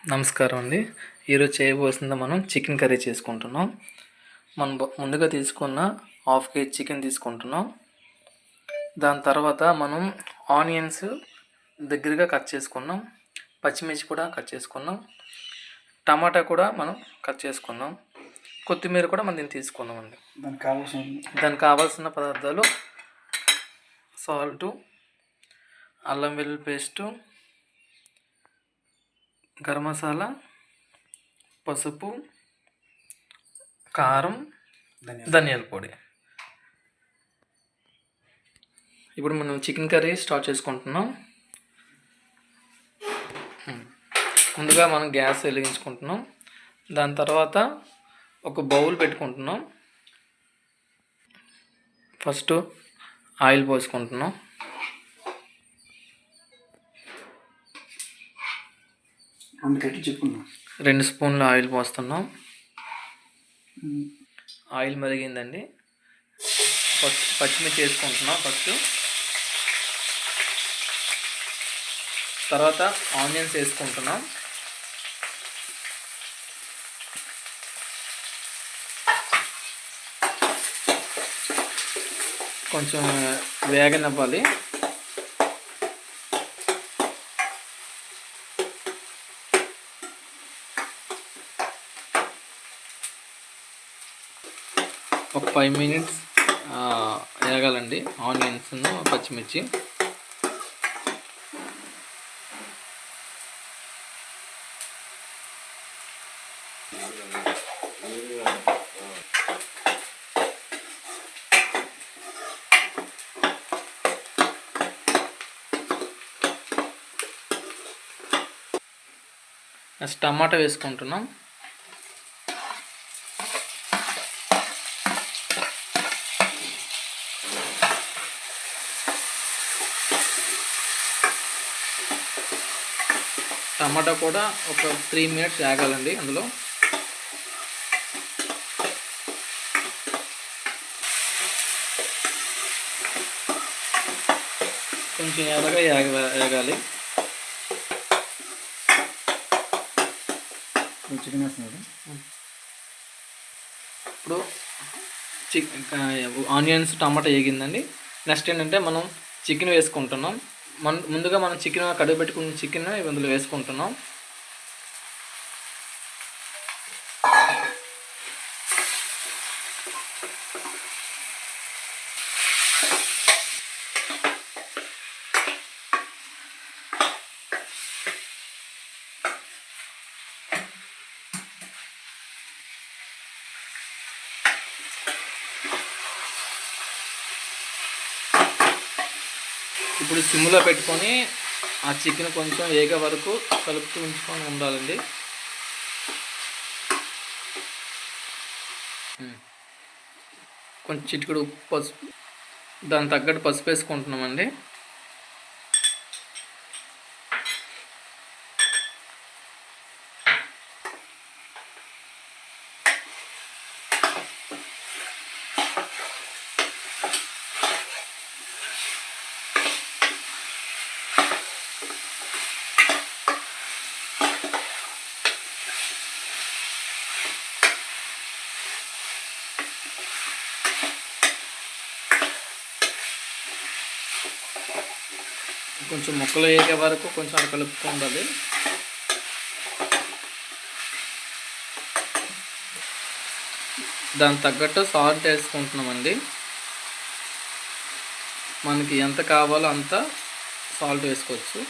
నమస్కారం అండి. ఈరోజు చేయబోతుంది మనం చికెన్ కర్రీ చేసుకుంటున్నాం. మనం ముందుగా తీసుకున్న హాఫ్ కేజీ చికెన్ తీసుకుంటున్నాం. దాని తర్వాత మనం ఆనియన్స్ దగ్గరగా కట్ చేసుకున్నాం, పచ్చిమిర్చి కూడా కట్ చేసుకున్నాం, టమాటా కూడా మనం కట్ చేసుకున్నాం, కొత్తిమీర కూడా మనం దీన్ని తీసుకున్నాం అండి. దానికి కావాల్సిన పదార్థాలు సాల్టు, అల్లం వెల్లుల్లి పేస్టు, గరం మసాలా, పసుపు, కారం, ధనియాల పొడి. ఇప్పుడు మనం చికెన్ కర్రీ స్టార్ట్ చేసుకుంటున్నాం. ముందుగా మనం గ్యాస్ వెలిగించుకుంటున్నాం. దాని తర్వాత ఒక బౌల్ పెట్టుకుంటున్నాం. First oil పోసుకుంటున్నాం. 2 స్పూన్ల ఆయిల్ పోస్తున్నాం. ఆయిల్ మరిగిందండి. పచ్చిమిర్చి వేసుకుంటున్నాం ఫస్ట్. తర్వాత ఆనియన్స్ వేసుకుంటున్నాం. కొంచెం వేగనివ్వాలి. ఒక 5 మినిట్స్ వేగాలండి ఆనియన్స్, పచ్చిమిర్చి. నెక్స్ట్ టమాటా వేసుకుంటున్నాం. టమాటా కూడా ఒక 3 మినిట్స్ వేగాలండి. అందులో కొంచెం ఎర్రగా వేగాలి. చికెన్ వేస్తున్నాడు. ఇప్పుడు ఆనియన్స్, టమాటా వేగిందండి. నెక్స్ట్ ఏంటంటే మనం చికెన్ వేసుకుంటున్నాం. ముందుగా మనం చికెన్ కడుగు పెట్టుకున్న చికెన్ ఇందులో వేసుకుంటున్నాం. ఇప్పుడు సిమ్లో పెట్టుకొని ఆ చికెన్ కొంచెం వేగే వరకు కలుపుతూ ఉంచుకొని ఉండాలండి. కొంచెం చిటికెడు పసుపు, దాని తగ్గట్టు పసుపు వేసుకుంటున్నామండి. కొంచెం ముక్కలు వేగే వరకు కొంచెం అలా కలుపుకుండాలి. దానికి తగ్గట్టు సాల్ట్ వేసుకుంటున్నామండి. మనకి ఎంత కావాలో అంత సాల్ట్ వేసుకోవచ్చు.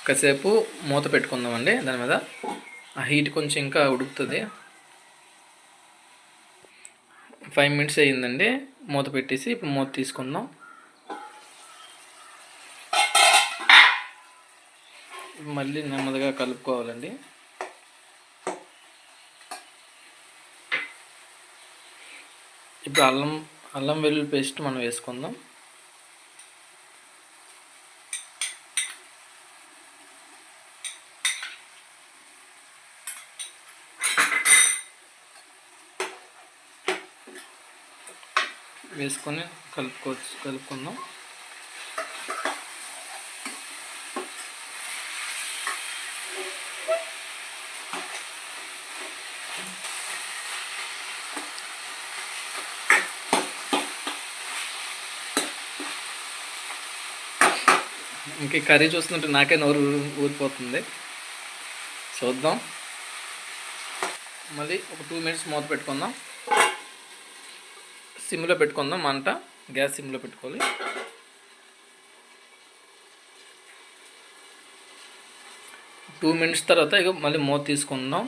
కాసేపు మూత పెట్టుకుందామండి. దాని మీద ఆ హీట్ కొంచెం ఇంకా ఉడుకుతుంది. 5 మినిట్స్ అయ్యిందండి. మూత పెట్టేసి ఇప్పుడు మూత తీసుకుందాం. మళ్ళీ నెమ్మదిగా కలుపుకోవాలండి. ఇప్పుడు అల్లం వెల్లుల్లి పేస్ట్ మనం వేసుకుందాం. వేసుకొని కలుపుకుందాం. ఇంక కర్రీ చూస్తుంటే నాకే నోరు ఊరిపోతుంది. చూద్దాం. మళ్ళీ ఒక 2 మినిట్స్ మూత పెట్టుకుందాం. సిమ్లో పెట్టుకుందాం, మంట గ్యాస్ సిమ్లో పెట్టుకోవాలి. టూ మినిట్స్ తర్వాత ఇక మళ్ళీ మూత తీసుకుందాం.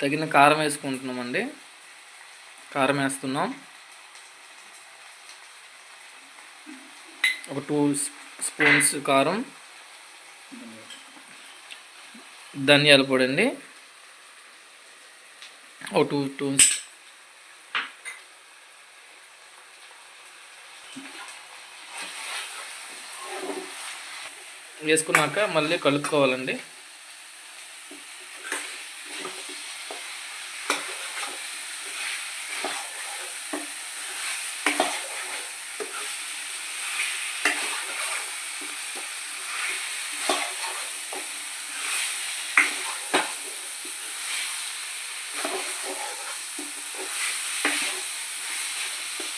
తగిన కారం వేసుకుంటున్నామండి. కారం వేస్తున్నాం. ఒక 2 స్పూన్స్ కారం. ధనియాల పొడి అండి ఒక 2 వేసుకున్నాక మళ్ళీ కలుపుకోవాలండి.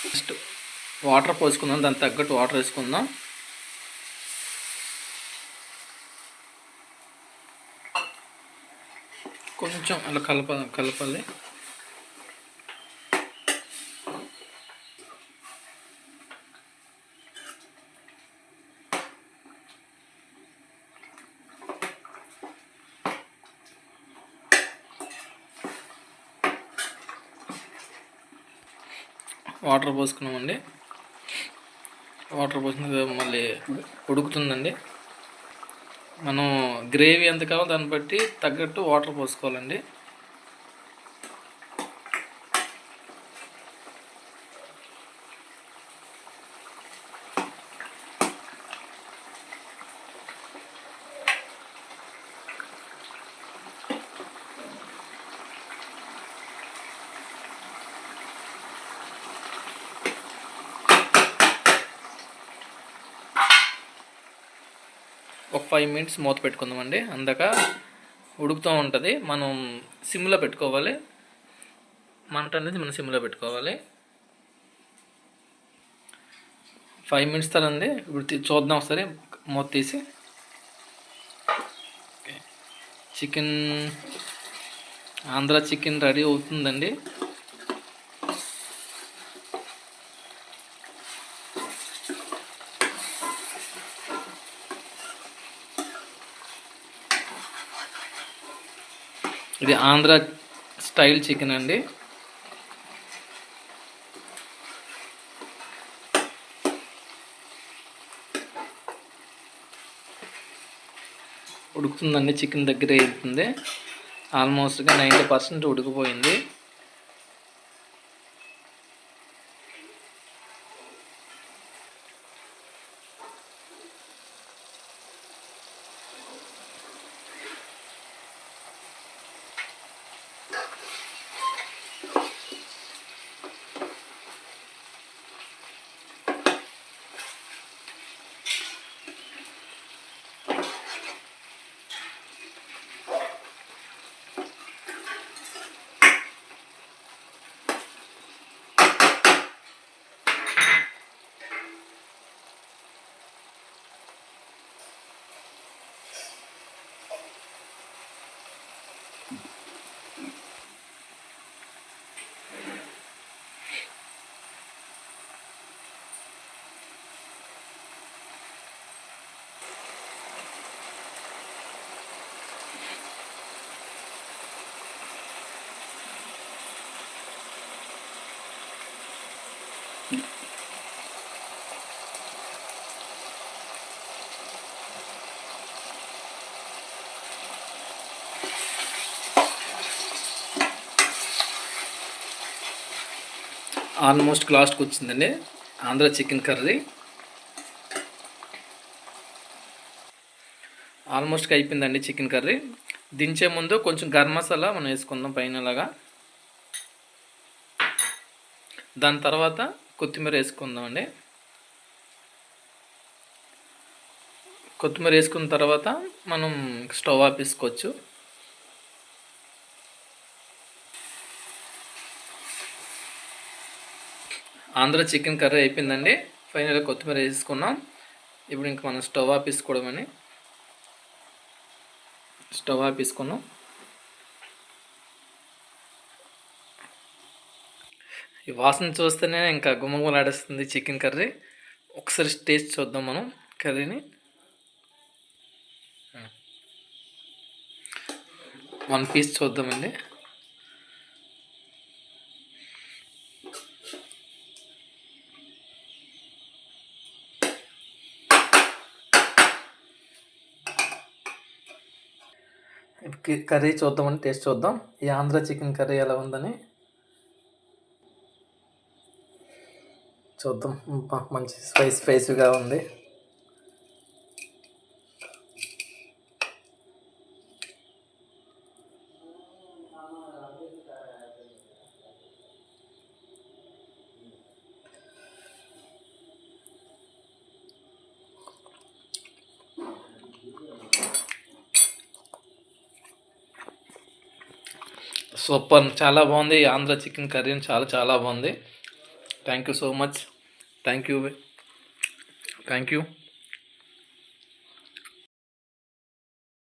నెక్స్ట్ వాటర్ పోసుకుందాం. దానికి తగ్గట్టు వాటర్ వేసుకుందాం. కొంచెం అలా కలపాలి. వాటర్ పోసుకున్నామండి. వాటర్ పోసిన మళ్ళీ ఉడుకుతుందండి. మనం గ్రేవీ ఎంత కావాలో దాన్ని బట్టి తగ్గట్టు వాటర్ పోసుకోవాలండి. ఒక 5 మినిట్స్ మూత పెట్టుకుందామండి. అందాక ఉడుకుతూ ఉంటుంది. మనం సిమ్లో పెట్టుకోవాలి. మంట అనేది మనం సిమ్లో పెట్టుకోవాలి. 5 మినిట్స్ తర్వాత ఇప్పుడు చూద్దాం ఒకసారి మూత తీసి. చికెన్ ఆంధ్ర చికెన్ రెడీ అవుతుందండి. ఇది ఆంధ్ర స్టైల్ చికెన్ అండి. ఉడుకుతుందండి. చికెన్ దగ్గర అవుతుంది. ఆల్మోస్ట్గా 90% ఉడికిపోయింది. ఆల్మోస్ట్ లాస్ట్కి వచ్చిందండి ఆంధ్ర చికెన్ కర్రీ. ఆల్మోస్ట్గా అయిపోయిందండి చికెన్ కర్రీ. దించే ముందు కొంచెం గరం మసాలా మనం వేసుకుందాం పైనలాగా. దాని తర్వాత కొత్తిమీర వేసుకుందాం అండి. కొత్తిమీర వేసుకున్న తర్వాత మనం స్టవ్ ఆపేసుకోవచ్చు. ఆంధ్ర చికెన్ కర్రీ అయిపోయిందండి. ఫైనల్గా కొత్తిమీర వేసుకున్నాం. ఇప్పుడు ఇంక మనం స్టవ్ ఆపేసుకోవడమని. స్టవ్ ఆపేసుకున్నాం. ఈ వాసన చూస్తేనే ఇంకా గుమగుమలాడేస్తుంది చికెన్ కర్రీ. ఒకసారి టేస్ట్ చూద్దాం మనం కర్రీని. వన్ పీస్ చూద్దామండి. కర్రీ చూద్దామని టేస్ట్ చూద్దాం ఈ ఆంధ్ర చికెన్ కర్రీ ఎలా ఉందని చూద్దాం. మంచి స్పైసీగా ఉంది. సూపర్, చాలా బాగుంది. ఆంధ్ర చికెన్ కర్రీ చాలా బాగుంది. Thank you so much. Thank you.